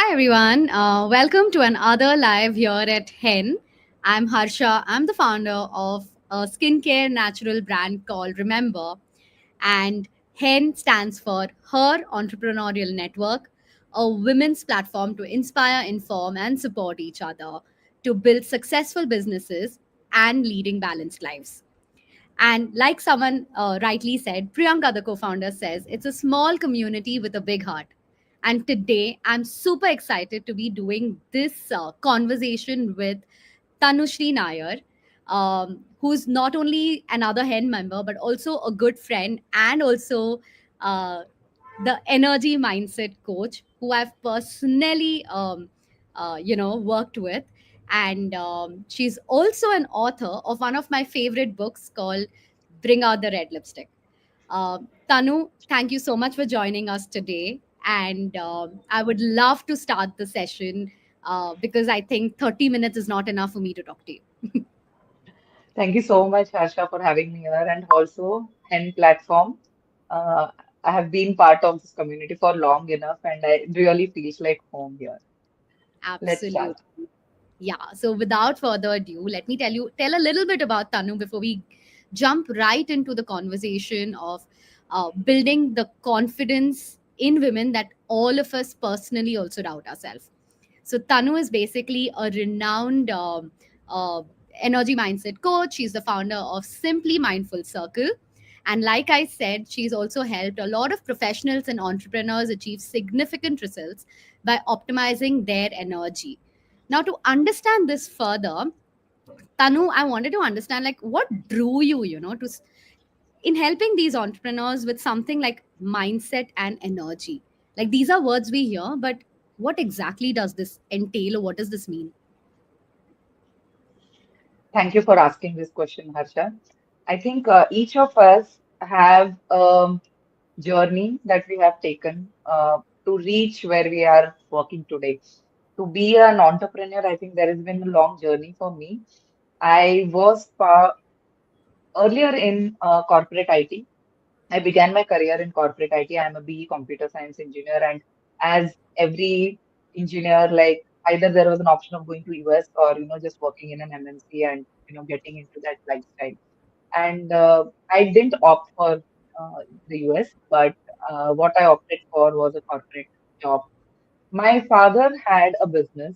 Hi everyone, welcome to another live here at Hen. I'm Harsha. I'm the founder of a skincare natural brand called Remember, and Hen stands for Her Entrepreneurial Network, a women's platform to inspire, inform, and support each other to build successful businesses and leading balanced lives. And like someone rightly said, Priyanka, the co founder, says it's a small community with a big heart. And today, I'm super excited to be doing this conversation with Tanushree Nair, who's not only another hen member, but also a good friend and also uh, the energy mindset coach who I've personally, worked with. And she's also an author of one of my favorite books called Bring Out the Red Lipstick. Tanu, thank you so much for joining us today. And I would love to start the session because I think 30 minutes is not enough for me to talk to you. Thank you so much, Harsha, for having me here and also Hen platform. Uh, I have been part of this community for long enough and I really feels like home here. Let's Absolutely. start. Yeah. So without further ado, let me tell a little bit about Tanu before we jump right into the conversation of building the confidence in women that all of us personally also doubt ourselves. So Tanu is basically a renowned uh, energy mindset coach. She's the founder of Simply Mindful Circle. And like I said, she's also helped a lot of professionals and entrepreneurs achieve significant results by optimizing their energy. Now, to understand this further, Tanu, I wanted to understand like what drew you, in helping these entrepreneurs with something like mindset and energy. Like these are words we hear, but what exactly does this entail or what does this mean? Thank you for asking this question, Harsha. I think each of us have a journey that we have taken to reach where we are working today. To be an entrepreneur, I think there has been a long journey for me. I was earlier in corporate IT. I began my career in corporate IT. I am a BE computer science engineer, and as every engineer, like either there was an option of going to US or just working in an MNC and getting into that lifestyle. And I didn't opt for the US, but what I opted for was a corporate job. My father had a business,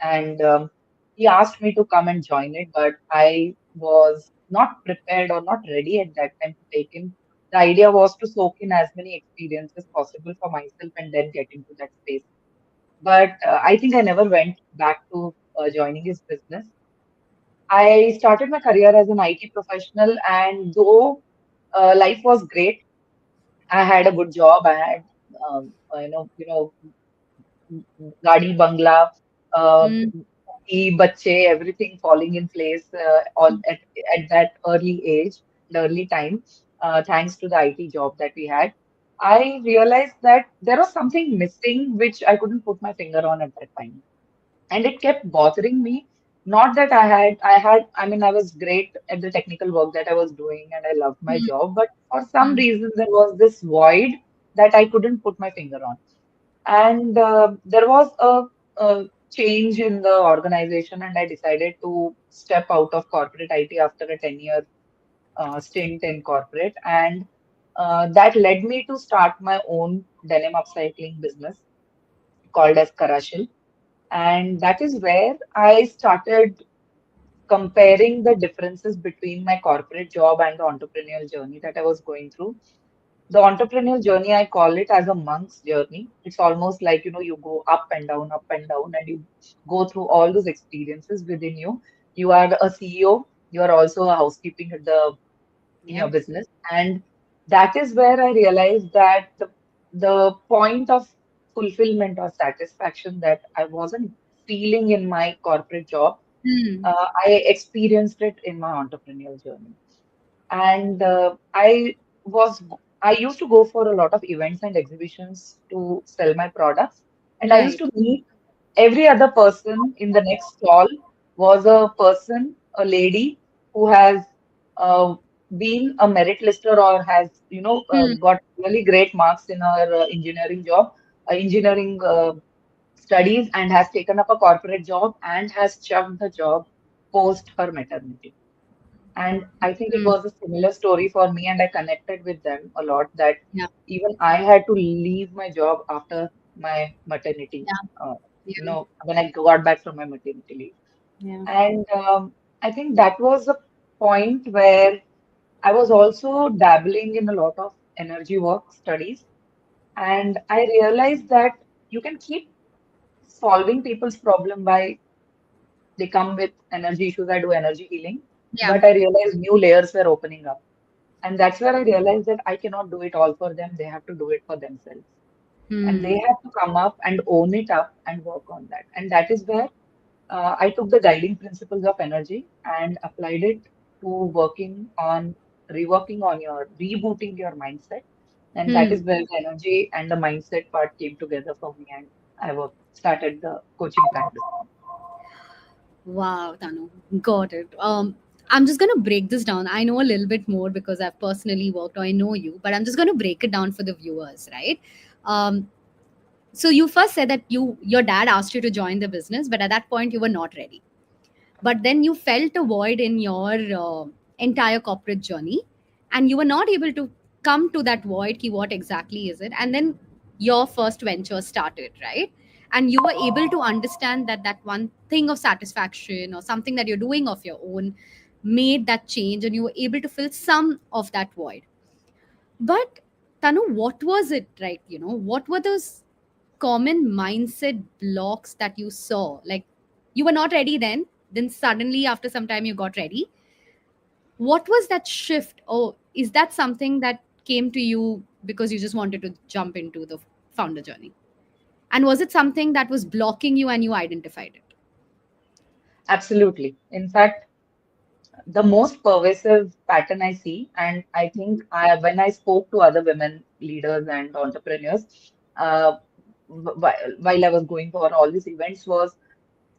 and he asked me to come and join it, but I was not prepared or not ready at that time to take in. The idea was to soak in as many experiences possible for myself and then get into that space. But I think I never went back to joining his business. I started my career as an IT professional, and though life was great, I had a good job. I had, Gadi Bangla, Mm, bache, everything falling in place all at that early age, the early time, thanks to the IT job that we had. I realized that there was something missing which I couldn't put my finger on at that time. And it kept bothering me. Not that I mean, I was great at the technical work that I was doing and I loved my mm, job, but for some mm. reason there was this void that I couldn't put my finger on. And there was a change in the organization, and I decided to step out of corporate IT after a 10-year stint in corporate. And that led me to start my own denim upcycling business called as Karashil. And that is where I started comparing the differences between my corporate job and the entrepreneurial journey that I was going through. The entrepreneurial journey, I call it as a monk's journey. It's almost like, you go up and down, and you go through all those experiences within you. You are a CEO, you are also a housekeeping at in your Yep. business. And that is where I realized that the point of fulfillment or satisfaction that I wasn't feeling in my corporate job, Mm. I experienced it in my entrepreneurial journey. And I used to go for a lot of events and exhibitions to sell my products. And I used Right. to meet every other person in the next stall was a person, a lady who has uh, been a merit lister or has, Mm. got really great marks in her engineering job, engineering. studies and has taken up a corporate job and has chucked the job post her maternity. And I think it Mm. was a similar story for me, and I connected with them a lot that Yeah. even I had to leave my job after my maternity, Yeah. uh, Yeah. when I got back from my maternity leave. Yeah. And I think that was a point where I was also dabbling in a lot of energy work studies. And I realized that you can keep solving people's problem by they come with energy issues. I do energy healing, Yeah. but I realized new layers were opening up. And that's where I realized that I cannot do it all for them. They have to do it for themselves. And they Hmm. have to come up and own it up and work on that. And that is where I took the guiding principles of energy and applied it to working on reworking on your rebooting your mindset. And that Hmm. is where the energy and the mindset part came together for me. And started the coaching practice. Wow, Tanu, got it. I'm just gonna break this down. I know a little bit more because I've personally worked, or I know you, but I'm just gonna break it down for the viewers, right? Um, so you first said that your dad asked you to join the business, but at that point you were not ready. But then you felt a void in your entire corporate journey, and you were not able to come to that void. Ki what exactly is it? And then your first venture started, right? And you were able to understand that that one thing of satisfaction or something that you're doing of your own made that change, and you were able to fill some of that void. But Tanu, what was it, right? What were those common mindset blocks that you saw? Like, you were not ready then suddenly after some time you got ready. What was that shift? Or is that something that came to you because you just wanted to jump into the founder journey? And was it something that was blocking you and you identified it? Absolutely. In fact, the most pervasive pattern I see, and I think when I spoke to other women leaders and entrepreneurs, while I was going for all these events, was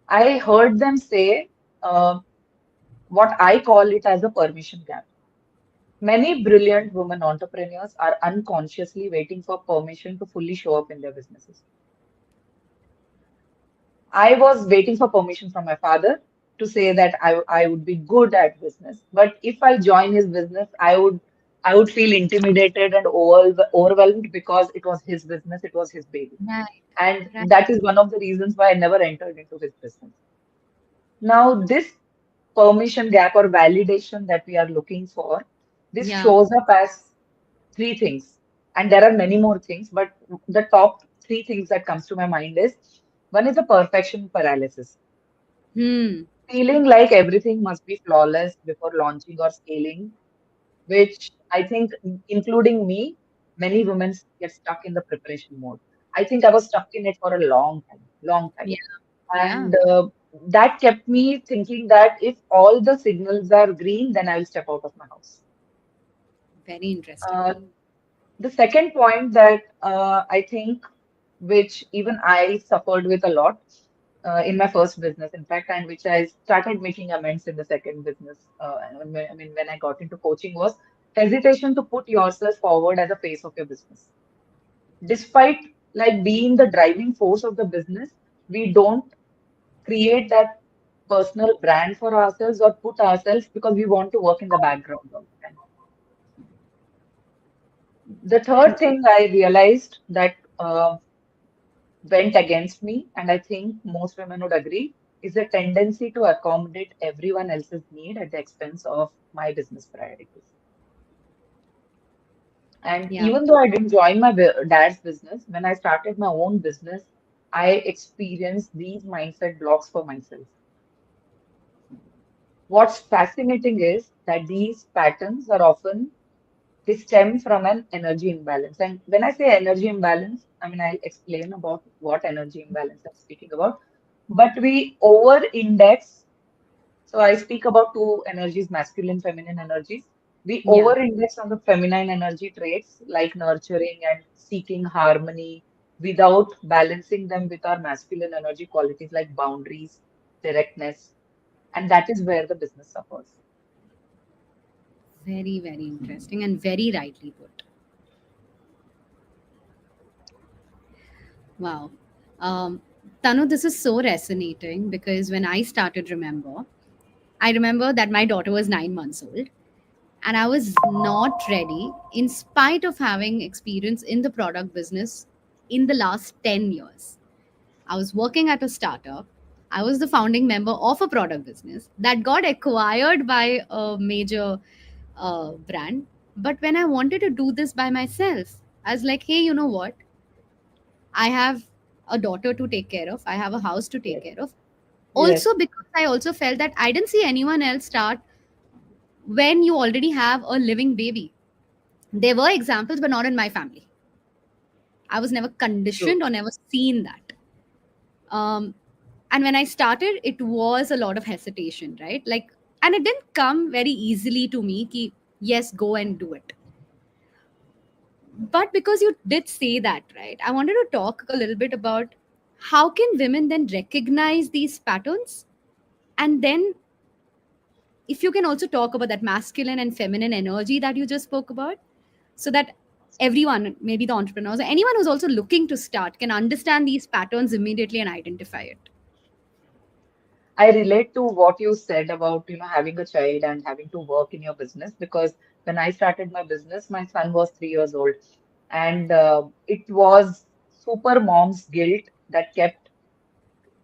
I heard them say what I call it as a permission gap. Many brilliant women entrepreneurs are unconsciously waiting for permission to fully show up in their businesses. I was waiting for permission from my father to say that I would be good at business. But if I join his business, I would feel intimidated and overwhelmed because it was his business, it was his baby. Right, And right. that is one of the reasons why I never entered into his business. Now, this permission gap or validation that we are looking for, this Yeah. shows up as three things. And there are many more things, but the top three things that comes to my mind is one is a perfection paralysis. Hmm. Feeling like everything must be flawless before launching or scaling, which I think, including me, many women get stuck in the preparation mode. I think I was stuck in it for a long time, long time. Yeah. Yeah. And that kept me thinking that if all the signals are green, then I'll step out of my house. Very interesting. Uh, the second point that I think, which even I suffered with a lot in my first business, in fact, and which I started making amends in the second business. When I got into coaching, was hesitation to put yourself forward as a face of your business. Despite like being the driving force of the business, we don't create that personal brand for ourselves or put ourselves because we want to work in the background all the time. The third thing I realized that went against me, and I think most women would agree, is a tendency to accommodate everyone else's need at the expense of my business priorities. And Yeah. even though I didn't join my dad's business, when I started my own business, I experienced these mindset blocks for myself. What's fascinating is that these patterns are often they stem from an energy imbalance. And when I say energy imbalance, I'll explain about what energy imbalance I'm speaking about. But we over index, so I speak about two energies, masculine, feminine energies. We Yeah. over index on the feminine energy traits like nurturing and seeking harmony without balancing them with our masculine energy qualities like boundaries, directness. And that is where the business suffers. Very, very interesting and very rightly put. Wow. Tanu, this is so resonating because when I started I remember that my daughter was 9 months old and I was not ready in spite of having experience in the product business in the last 10 years. I was working at a startup. I was the founding member of a product business that got acquired by a major brand. But when I wanted to do this by myself, I was like, hey, you know what? I have a daughter to take care of, I have a house to take Yes. care of. Yes. Also, because I also felt that I didn't see anyone else start when you already have a living baby. There were examples, but not in my family. I was never True. conditioned or never seen that. Um, and when I started, it was a lot of hesitation, right? Like, and it didn't come very easily to me. Ki, yes, go and do it. But because you did say that, right? I wanted to talk a little bit about how can women then recognize these patterns, and then if you can also talk about that masculine and feminine energy that you just spoke about, so that everyone, maybe the entrepreneurs or anyone who's also looking to start, can understand these patterns immediately and identify it. I relate to what you said about, having a child and having to work in your business because when I started my business, my son was 3 years old, and it was super mom's guilt that kept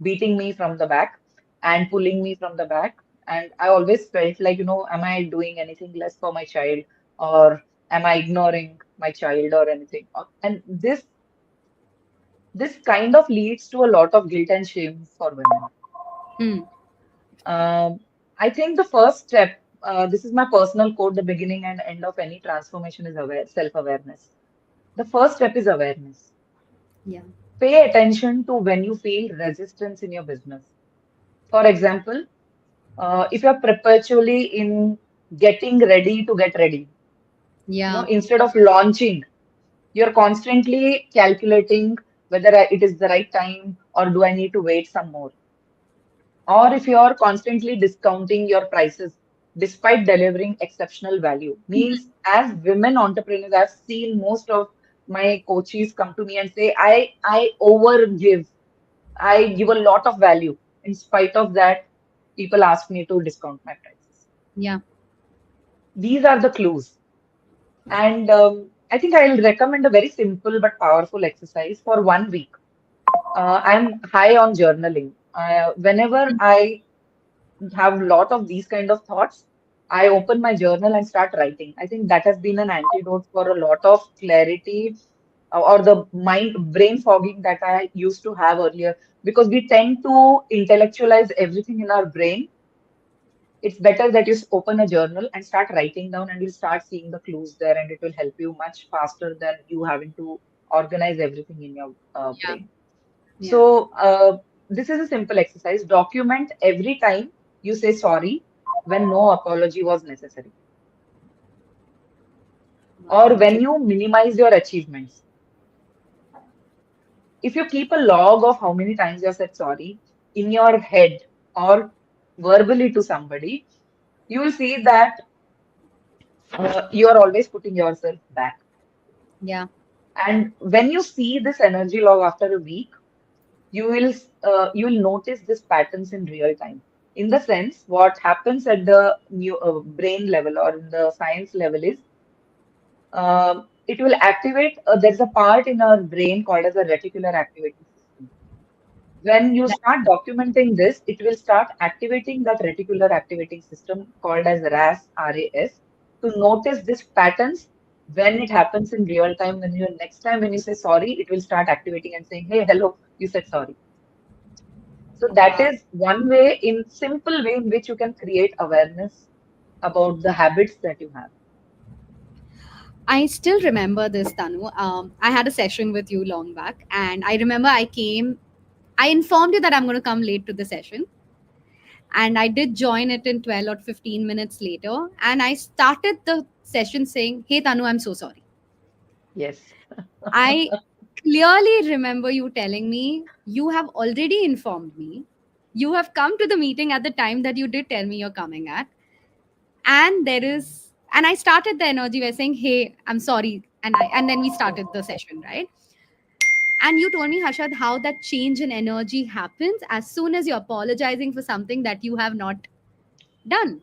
beating me from the back and pulling me from the back. And I always felt like, am I doing anything less for my child, or am I ignoring my child or anything? And this kind of leads to a lot of guilt and shame for women. Hmm. Um, I think the first step, this is my personal quote, the beginning and end of any transformation is self-awareness. The first step is awareness. Yeah. Pay attention to when you feel resistance in your business. For example, if you're perpetually in getting ready to get ready, Yeah. instead of launching, you're constantly calculating whether it is the right time or do I need to wait some more. Or if you're constantly discounting your prices despite delivering exceptional value, means as women entrepreneurs, I've seen most of my coaches come to me and say, I overgive, I give a lot of value. In spite of that, people ask me to discount my prices. Yeah. These are the clues. And I think I'll recommend a very simple but powerful exercise for 1 week. I'm high on journaling. Whenever I have a lot of these kind of thoughts, I open my journal and start writing. I think that has been an antidote for a lot of clarity or the mind brain fogging that I used to have earlier. Because we tend to intellectualize everything in our brain, it's better that you open a journal and start writing down, and you'll start seeing the clues there, and it will help you much faster than you having to organize everything in your Yeah. brain. Yeah. So, this is a simple exercise. Document every time you say sorry when no apology was necessary, Wow. or when Okay. you minimize your achievements. If you keep a log of how many times you have said sorry in your head or verbally to somebody, you will see that you are always putting yourself back. Yeah. And when you see this energy log after a week, you will notice these patterns in real time. In the sense, what happens at the brain level or in the science level is it will activate. There's a part in our brain called as a reticular activating system. When you That, start documenting this, it will start activating that reticular activating system called as RAS, to notice these patterns when it happens in real time. When you next time when you say sorry, it will start activating and saying, "Hey, hello, you said sorry." So that wow. is one way, in simple way, in which you can create awareness about the habits that you have. I still remember this, Tanu. I had a session with you long back, and I remember I informed you that I'm going to come late to the session, and I did join it in 12 or 15 minutes later. And I started the session saying, hey, Tanu, I'm so sorry. Yes. I clearly remember you telling me, you have already informed me. You have come to the meeting at the time that you did tell me you're coming at. And I started the energy by saying, hey, I'm sorry. And then we started the session, right? And you told me, Harshad, how that change in energy happens as soon as you're apologizing for something that you have not done.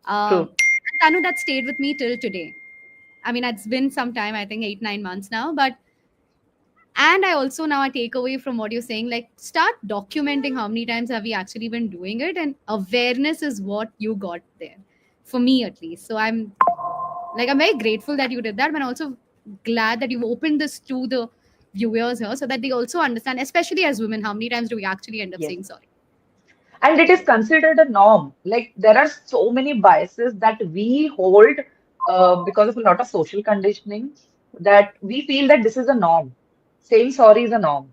True. Tanu, that stayed with me till today. I mean, it's been some time, I think 8, 9 months now, but and I also now I take away from what you're saying, like start documenting how many times have you actually been doing it, and awareness is what you got there, for me at least. So I'm very grateful that you did that, but I'm also glad that you've opened this to the viewers here so that they also understand, especially as women, how many times do we actually end up Yes. saying sorry. And it is considered a norm. Like there are so many biases that we hold because of a lot of social conditioning that we feel that this is a norm. Saying sorry is a norm.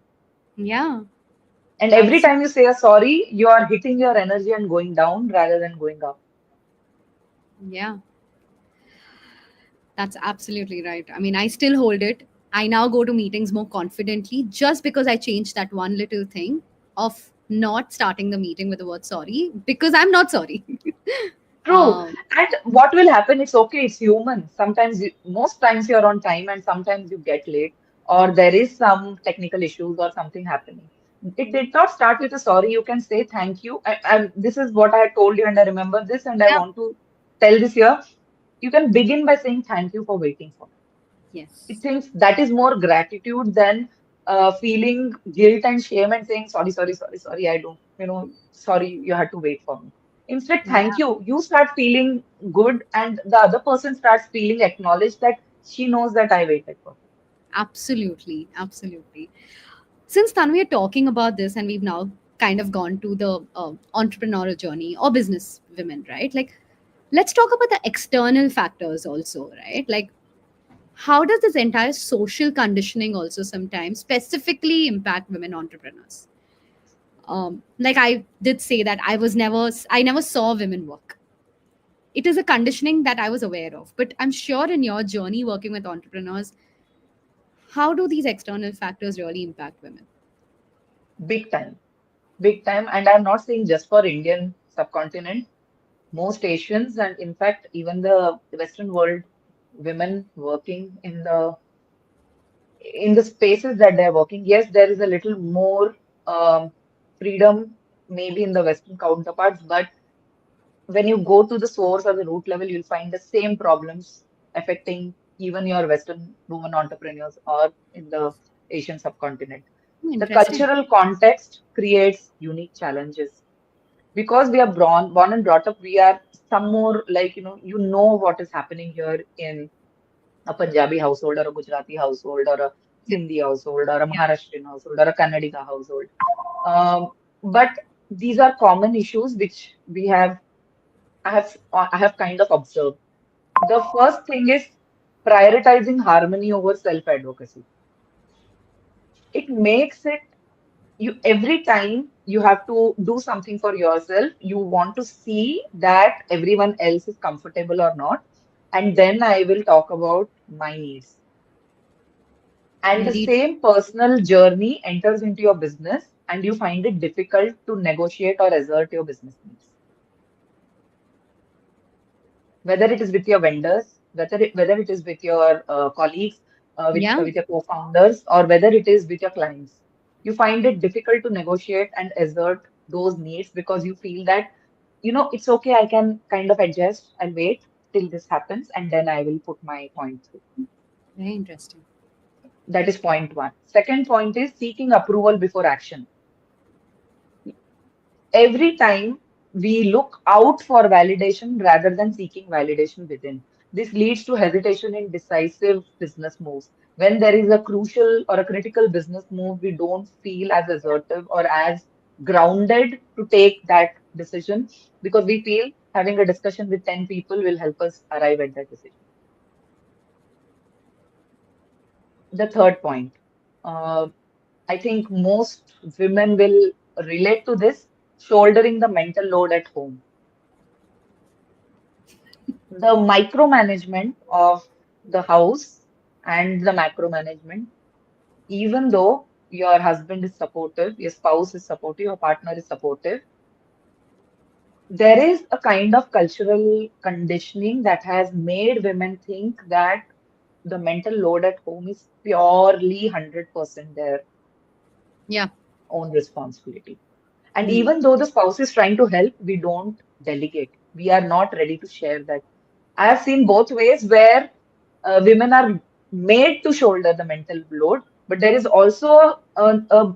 Yeah, And every absolutely. time you say a sorry, you are hitting your energy and going down rather than going up. Yeah, that's absolutely right. I mean, I still hold it. I now go to meetings more confidently just because I changed that one little thing of not starting the meeting with the word sorry because I'm not sorry. True. um, And what will happen? It's okay. It's human. Sometimes, most times you're on time and sometimes you get late, or there is some technical issues or something happening. It did not start with a sorry. You can say thank you. And this is what I had told you, and I remember this, and I yeah. want to tell this here. You can begin by saying thank you for waiting for me. It Yes. thinks that is more gratitude than feeling guilt and shame and saying sorry, sorry, sorry, sorry. I don't, sorry, you had to wait for me. Instead, Yeah. thank you. You start feeling good, and the other person starts feeling acknowledged that she knows that I waited for her. Absolutely. Absolutely. Since Tanu, we are talking about this and we've now kind of gone to the entrepreneurial journey or business women, right? Like, let's talk about the external factors also, right? Like, how does this entire social conditioning also sometimes specifically impact women entrepreneurs? Like I did say that I never saw women work. It is a conditioning that I was aware of, but I'm sure in your journey working with entrepreneurs, how do these external factors really impact women? Big time, big time. And I'm not saying just for Indian subcontinent. Most Asians and in fact even the Western world, women working in the spaces that they're working, yes, there is a little more freedom maybe in the Western counterparts, but when you go to the source or the root level, you'll find the same problems affecting even your Western women entrepreneurs or in the Asian subcontinent. Hmm, The interesting. cultural context creates unique challenges. Because we are born and brought up, we are some more like, you know what is happening here in a Punjabi household or a Gujarati household or a Yeah. Sindhi household or a Maharashtrian household or a Kannadiga household. Um, but these are common issues which I have kind of observed. The first thing is prioritizing harmony over self-advocacy. It makes it you every time you have to do something for yourself, you want to see that everyone else is comfortable or not, and then I will talk about my needs. And the Indeed. same personal journey enters into your business, and you find it difficult to negotiate or assert your business needs. Whether it is with your vendors, whether it is with your colleagues, Yeah. with your co-founders, or whether it is with your clients, you find it difficult to negotiate and assert those needs because you feel that, it's okay, I can kind of adjust and wait till this happens, and then I will put my point through. Very interesting. That is point one. Second point is seeking approval before action. Every time we look out for validation rather than seeking validation within. This leads to hesitation in decisive business moves. When there is a crucial or a critical business move, we don't feel as assertive or as grounded to take that decision because we feel having a discussion with 10 people will help us arrive at that decision. The third point, uh, I think most women will relate to this, shouldering the mental load at home. The micromanagement of the house and the macro management, even though your husband is supportive, your spouse is supportive, your partner is supportive, there is a kind of cultural conditioning that has made women think that the mental load at home is purely 100% their Yeah. own responsibility. And Hmm. even though the spouse is trying to help, we don't delegate. We are not ready to share that. I have seen both ways where women are made to shoulder the mental load, but there is also a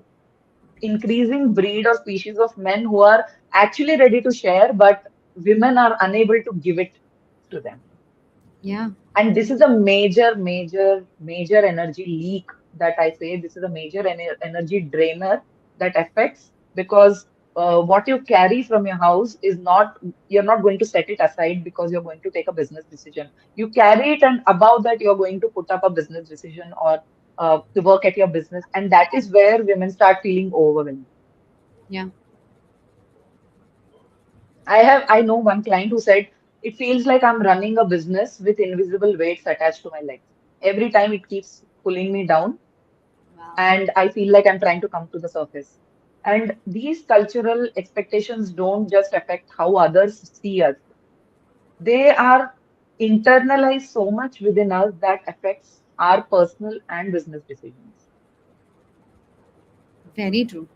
increasing breed or species of men who are actually ready to share, but women are unable to give it to them. Yeah. And this is a major energy leak that I say. This is a major energy drainer that affects because what you carry from your house is not, you're not going to set it aside because you're going to take a business decision. You carry it, and above that, you're going to put up a business decision or to work at your business. And that is where women start feeling overwhelmed. Yeah. I know one client who said, it feels like I'm running a business with invisible weights attached to my legs. Every time it keeps pulling me down, Wow. and I feel like I'm trying to come to the surface. And these cultural expectations don't just affect how others see us, they are internalized so much within us that affects our personal and business decisions. Very true.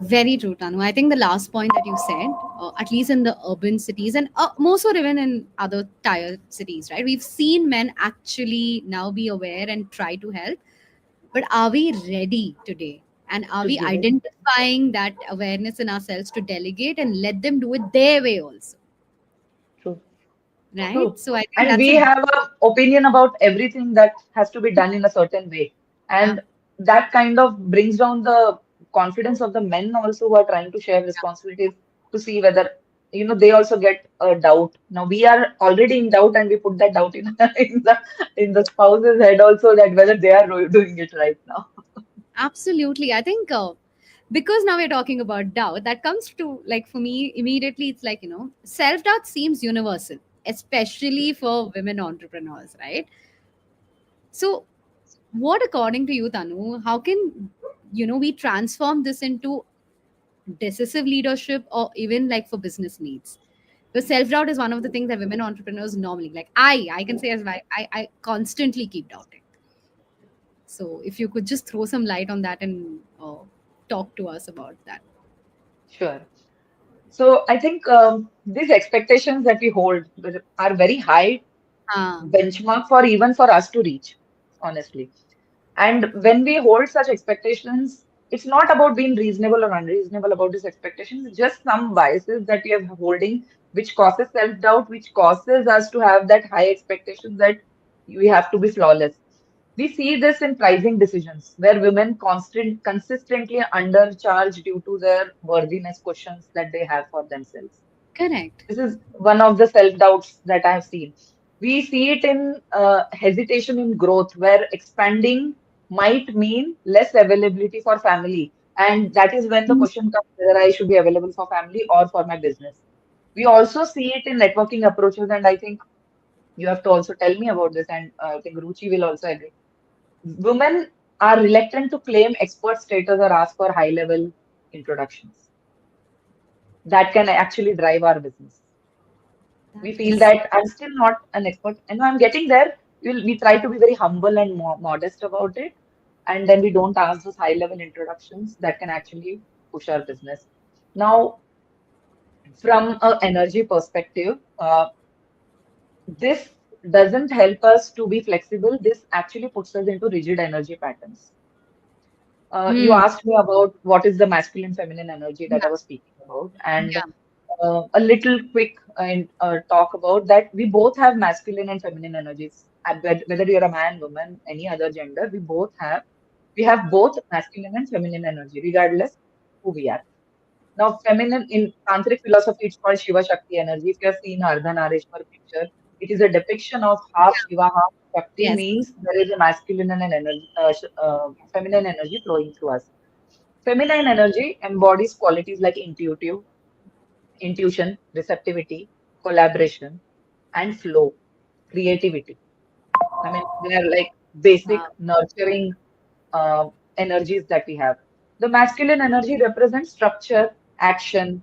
Very true, Tanu. I think the last point that you said, at least in the urban cities and more so even in other tier cities, right? We've seen men actually now be aware and try to help. But are we ready today? And are To we give it. identifying that awareness in ourselves to delegate and let them do it their way also? True. Right? True. So I think And that's we a have an opinion about everything that has to be done in a certain way. yeah, And that kind of brings down the confidence of the men also who are trying to share responsibilities to see whether, they also get a doubt. Now we are already in doubt and we put that doubt in, in the spouse's head also that whether they are doing it right now. absolutely. I think because now we're talking about doubt, that comes to like for me immediately, it's like, self doubt seems universal, especially for women entrepreneurs, right? So, what according to you, Tanu, how can we transform this into decisive leadership or even like for business needs? Because self doubt is one of the things that women entrepreneurs normally like. I can say as well, I constantly keep doubting. So, if you could just throw some light on that and talk to us about that. Sure. So I think these expectations that we hold are very high Ah, benchmark for even for us to reach, honestly. And when we hold such expectations, it's not about being reasonable or unreasonable about these expectations, it's just some biases that we are holding, which causes self-doubt, which causes us to have that high expectation that we have to be flawless. We see this in pricing decisions, where women consistently undercharge due to their worthiness questions that they have for themselves. correct. This is one of the self-doubts that I have seen. We see it in hesitation in growth, where expanding might mean less availability for family. And that is when the question comes whether I should be available for family or for my business. We also see it in networking approaches, and I think you have to also tell me about this, and I think Ruchi will also agree. Women are reluctant to claim expert status or ask for high-level introductions. That can actually drive our business. That We feel is that I'm still not an expert and I'm getting there. We try to be very humble and modest about it. And then we don't ask those high level introductions that can actually push our business. Now, from an energy perspective, this doesn't help us to be flexible. This actually puts us into rigid energy patterns. You hmm, asked me about what is the masculine feminine energy that I yeah, was speaking about, and yeah. a little quick talk about that. We both have masculine and feminine energies. And whether you're a man, woman, any other gender, we have both masculine and feminine energy, regardless who we are. Now, feminine in tantric philosophy, it's called Shiva Shakti energy. If you have seen Ardhanarishwar picture, it is a depiction of half Shiva, half Shakti, Yes. means there is a masculine and an energy, feminine energy flowing through us. Feminine energy embodies qualities like intuition, receptivity, collaboration, and flow, creativity. I mean, they are like basic Wow. nurturing energies that we have. The masculine energy represents structure, action,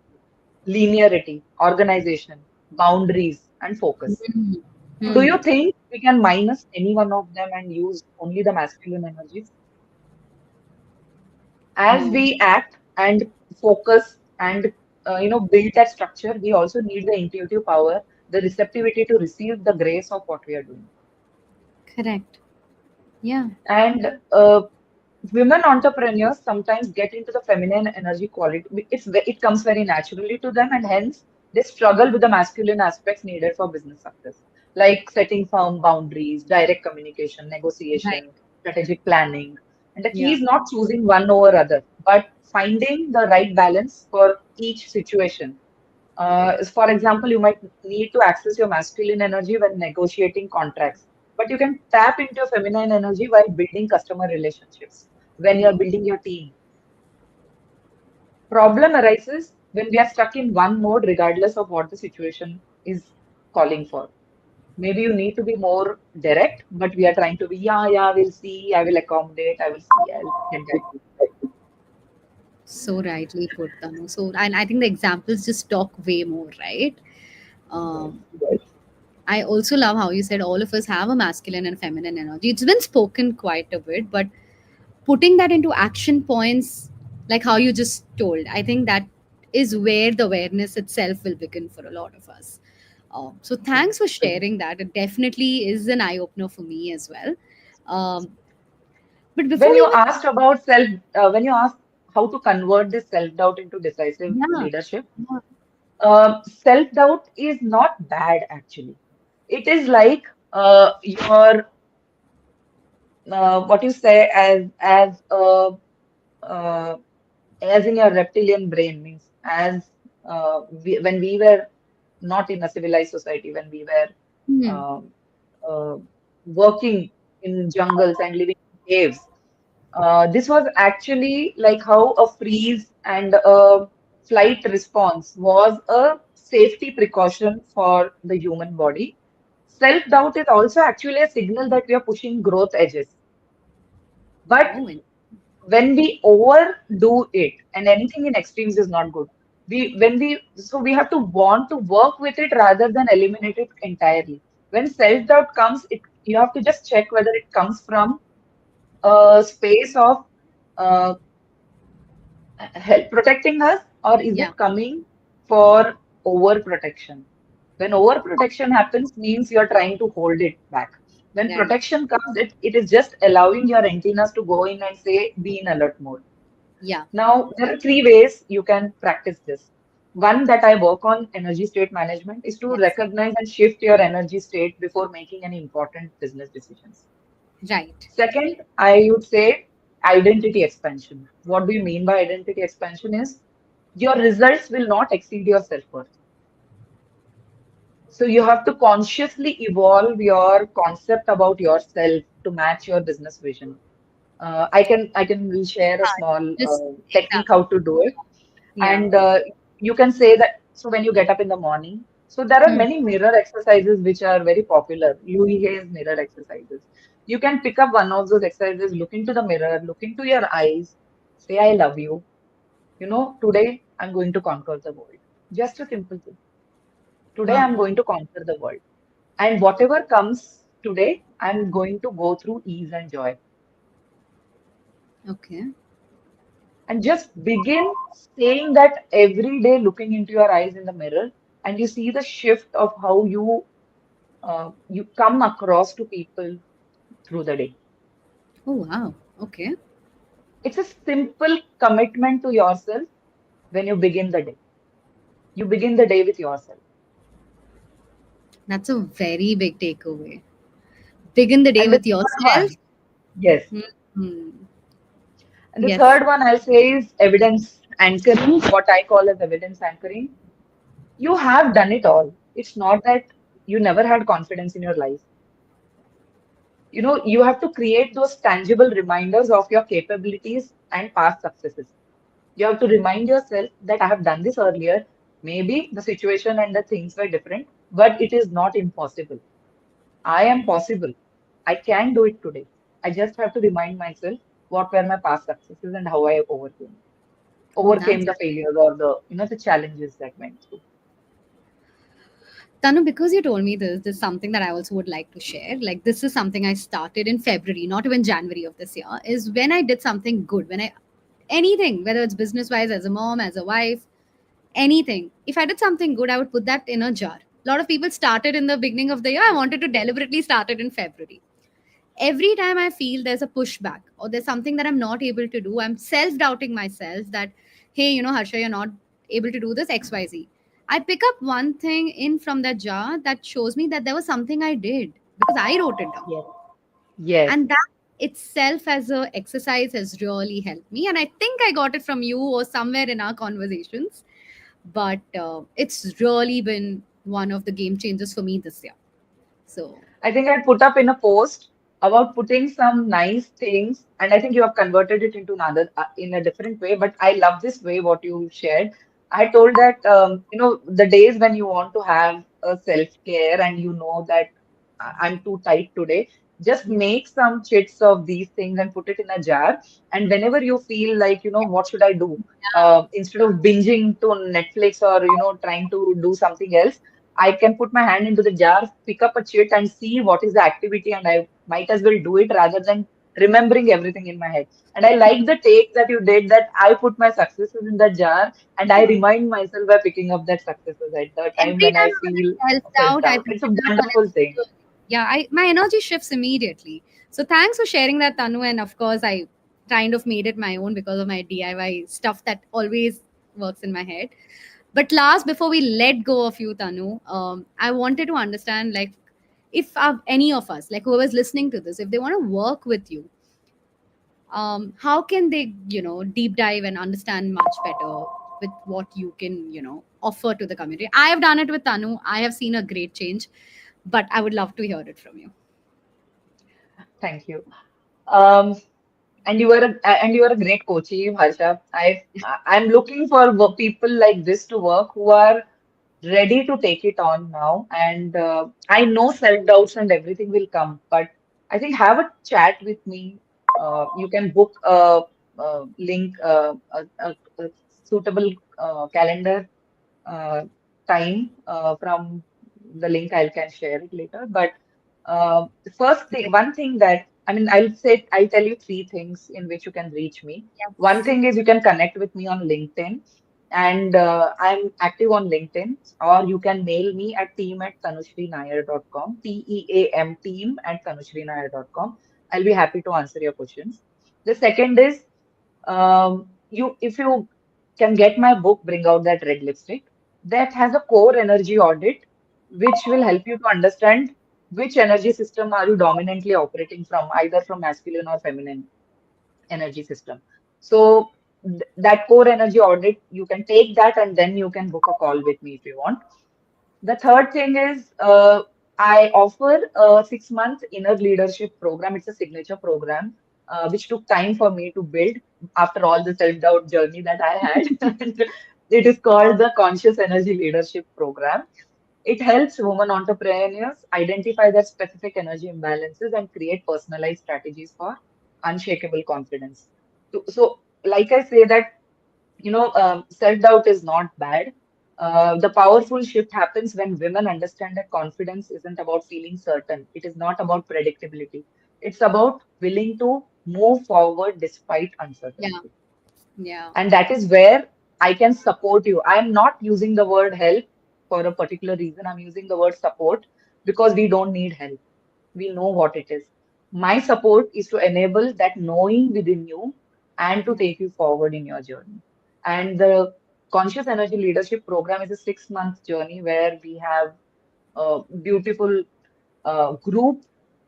linearity, organization, boundaries, and focus. Hmm. So do you Hmm. think we can minus any one of them and use only the masculine energies? As No. we act and focus and build that structure, we also need the intuitive power, the receptivity to receive the grace of what we are doing. Correct. Yeah. And women entrepreneurs sometimes get into the feminine energy quality. It comes very naturally to them, and hence they struggle with the masculine aspects needed for business success, like setting firm boundaries, direct communication, Right. negotiation, strategic planning. And the key Yeah. is not choosing one over other, but finding the right balance for each situation. For example, you might need to access your masculine energy when negotiating contracts, but you can tap into your feminine energy while building customer relationships, when you're building your team. Problem arises when we are stuck in one mode, regardless of what the situation is calling for. Maybe you need to be more direct, but we are trying to be, yeah, yeah, we'll see, I will accommodate, I will see, I'll get that. So rightly put, Tanu. So, and I think the examples just talk way more, right? Yes. Um, I also love how you said all of us have a masculine and feminine energy. It's been spoken quite a bit, but putting that into action points, like how you just told, I think that is where the awareness itself will begin for a lot of us. So, True. thanks for sharing that. It definitely is an eye opener for me as well. Um, but before When we you even, asked about when you asked how to convert this self-doubt into decisive yeah, leadership, yeah. self-doubt is not bad actually. It is like your what you say uh, as in your reptilian brain means when we were not in a civilized society, when we were Hmm. um, uh, working in jungles and living in caves. This was actually like how a freeze and a flight response was a safety precaution for the human body. Self-doubt is also actually a signal that we are pushing growth edges. But Oh, when we overdo it, and anything in extremes is not good, we have to want to work with it rather than eliminate it entirely. When self-doubt comes, you have to just check whether it comes from a space of uh, help protecting us, or is yeah, it coming for overprotection? When overprotection happens, means you're trying to hold it back. When right. protection comes, it is just allowing your antennas to go in and say, be in alert mode. Yeah, Now, there are three ways you can practice this. One that I work on energy state management is to yes, recognize and shift your energy state before making any important business decisions. right. Second, I would say identity expansion. What do you mean by identity expansion is your results will not exceed your self-worth. So you have to consciously evolve your concept about yourself to match your business vision. I can will share a small Just technique example. how to do it. Yeah. And you can say that, so when you get up in the morning, so there are Hmm. many mirror exercises which are very popular. Louis Hay's mirror exercises. You can pick up one of those exercises, look into the mirror, look into your eyes, say, I love you. Today I'm going to conquer the world. Just a simple thing. Today Wow. I'm going to conquer the world. And whatever comes today, I'm going to go through ease and joy. Okay. And just begin saying that every day, looking into your eyes in the mirror, and you see the shift of how you come across to people through the day. Oh, wow. Okay. It's a simple commitment to yourself when you begin the day. You begin the day with yourself. That's a very big takeaway. Begin the day And the with third yourself. one, yes. Hmm. And the Yes. third one I'll say is evidence anchoring, what I call as evidence anchoring. You have done it all. It's not that you never had confidence in your life. You have to create those tangible reminders of your capabilities and past successes. You have to remind yourself that I have done this earlier. Maybe the situation and the things were different, but it is not impossible. I am possible. I can do it today. I just have to remind myself what were my past successes and how I Oh, overcame that's the failures or the challenges that went through. Tanu, because you told me this is something that I also would like to share. Like, this is something I started in February, not even January of this year. Is when I did something good, when I anything, whether it's business wise, as a mom, as a wife, anything. If I did something good, I would put that in a jar. A lot of people started in the beginning of the year. I wanted to deliberately start it in February. Every time I feel there's a pushback or there's something that I'm not able to do, I'm self doubting myself that, hey, Harsha, you're not able to do this XYZ. I pick up one thing in from that jar that shows me that there was something I did because I wrote it down. Yes. Yes. And that itself as a exercise has really helped me. And I think I got it from you or somewhere in our conversations. But it's really been one of the game changers for me this year. So, I think I put up in a post about putting some nice things, and I think you have converted it into another in a different way. But I love this way what you shared. I told that the days when you want to have a self-care and you know that I'm too tight today, just yeah, make some chits of these things and put it in a jar. And whenever you feel like, what should I do? Instead of binging to Netflix or trying to do something else, I can put my hand into the jar, pick up a chit, and see what is the activity, and I might as well do it rather than remembering everything in my head. And I like the take that you did that I put my successes in the jar and I yeah. remind myself by picking up that successes at the time Every when I time I'm feel in self doubt, I self-doubt. pick It's a it up and wonderful thing. yeah, my energy shifts immediately. So thanks for sharing that, Tanu. And of course, I kind of made it my own because of my DIY stuff that always works in my head. But last, before we let go of you, Tanu, I wanted to understand, like, if any of us, like whoever's listening to this, if they want to work with you, how can they, deep dive and understand much better with what you can, offer to the community? I have done it with Tanu. I have seen a great change, but I would love to hear it from you. Thank you. Um, and you are a great coachee, Harsha. I'm looking for people like this to work who are ready to take it on now. And I know self-doubts and everything will come, but I think have a chat with me. You can book a link, a suitable calendar uh, time from the link. I can share it later. But the first thing, one thing that I mean, I'll tell you three things in which you can reach me. One Yes. thing is you can connect with me on LinkedIn, and I'm active on LinkedIn, or you can mail me at team@tanushreenair.com, TEAM team@tanushreenair.com. I'll be happy to answer your questions. The second is if you can get my book, Bring Out That Red Lipstick, that has a core energy audit, which will help you to understand which energy system are you dominantly operating from, either from masculine or feminine energy system. So that core energy audit, you can take that and then you can book a call with me if you want. The third thing is I offer a 6 month inner leadership program. It's a signature program which took time for me to build after all the self-doubt journey that I had. And it is called the Conscious Energy Leadership Program. It helps women entrepreneurs identify their specific energy imbalances and create personalized strategies for unshakable confidence. So, like I say that self-doubt is not bad. The powerful shift happens when women understand that confidence isn't about feeling certain. It is not about predictability. It's about willing to move forward despite Yeah. uncertainty. Yeah. And that is where I can support you. I'm not using the word help for a particular reason. I'm using the word support because we don't need help. We know what it is. My support is to enable that knowing within you and to Yeah. take you forward in your journey. And the Conscious Energy Leadership Program is a 6 month journey where we have a beautiful group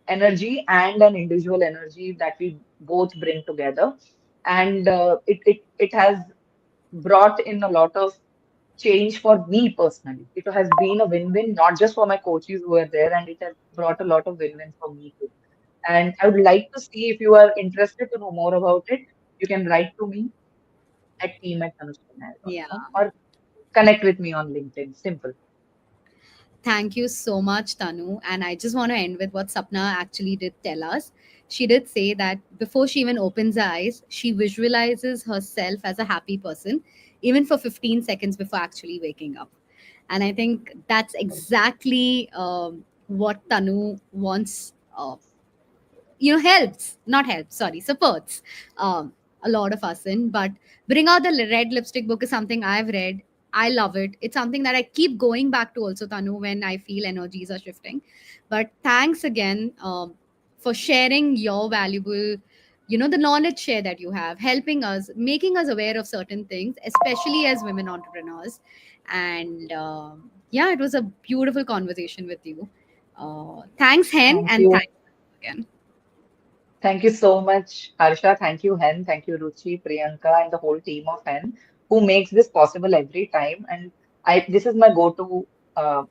energy and an individual energy that we both bring together. And it has brought in a lot of change for me personally. It has been a win-win, not just for my coaches who are there, and it has brought a lot of win-wins for me too. And I would like to see if you are interested to know more about it. You can write to me at Yeah. team@tanushreenair.com or connect with me on LinkedIn. Simple. Thank you so much, Tanu. And I just want to end with what Sapna actually did tell us. She did say that before she even opens her eyes, she visualizes herself as a happy person, even for 15 seconds before actually waking up. And I think that's exactly what Tanu wants. Helps, not helps, sorry, supports um, a lot of us in. But Bring Out the Red Lipstick book is something I've read. I love it. It's something that I keep going back to also, Tanu, when I feel energies are shifting. But thanks again for sharing your valuable, the knowledge share that you have, helping us, making us aware of certain things, especially as women entrepreneurs. And yeah, it was a beautiful conversation with you. Thanks, Hen, Thank and you. thanks again. Thank you so much, Harsha. Thank you, Hen. Thank you, Ruchi, Priyanka, and the whole team of Hen who makes this possible every time. And this is my go-to Yeah.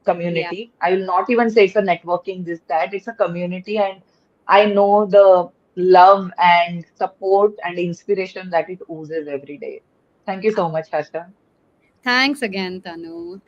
community. I will not even say it's a networking, this, that. It's a community, and I know the love and support and inspiration that it oozes every day. Thank you so much, Harsha. Thanks again, Tanu.